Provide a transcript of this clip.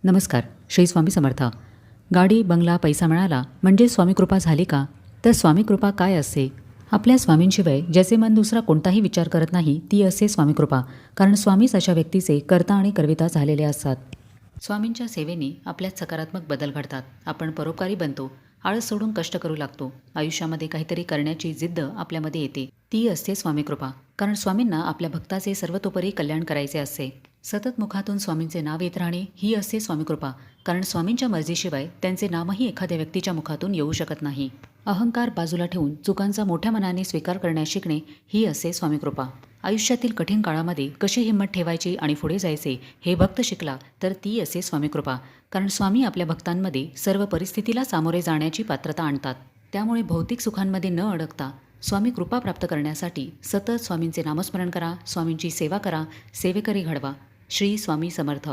नमस्कार. श्री स्वामी समर्थ. गाडी, बंगला, पैसा मिळाला म्हणजे स्वामी कृपा झाली का? तर स्वामी कृपा काय असते? आपल्या स्वामींशिवाय ज्याचे मन दुसरा कोणताही विचार करत नाही ती असते स्वामी कृपा. कारण स्वामीच अशा व्यक्तीचे कर्ता आणि करविता झालेले असतात. स्वामींच्या सेवेने आपल्यात सकारात्मक बदल घडतात. आपण परोपकारी बनतो. आळस सोडून कष्ट करू लागतो. आयुष्यामध्ये काहीतरी करण्याची जिद्द आपल्यामध्ये येते. ती असते स्वामी कृपा. कारण स्वामींना आपल्या भक्ताचे सर्वतोपरी कल्याण करायचे असते. सतत मुखातून स्वामींचे नाव येत राहणे ही असते स्वामी कृपा. कारण स्वामींच्या मर्जीशिवाय त्यांचे नामही एखाद्या व्यक्तीच्या मुखातून येऊ शकत नाही. अहंकार बाजूला ठेवून चुकांचा मोठ्या मनाने स्वीकार करण्यास शिकणे ही असते स्वामी कृपा. आयुष्यातील कठीण काळामध्ये कशी हिंमत ठेवायची आणि पुढे जायचे हे भक्त शिकला तर ती असे स्वामी कृपा. कारण स्वामी आपल्या भक्तांमध्ये सर्व परिस्थितीला सामोरे जाण्याची पात्रता आणतात. त्यामुळे भौतिक सुखांमध्ये न अडकता स्वामी कृपा प्राप्त करण्यासाठी सतत स्वामींचे नामस्मरण करा, स्वामींची सेवा करा, सेवेकरी घडवा. श्री स्वामी समर्थ.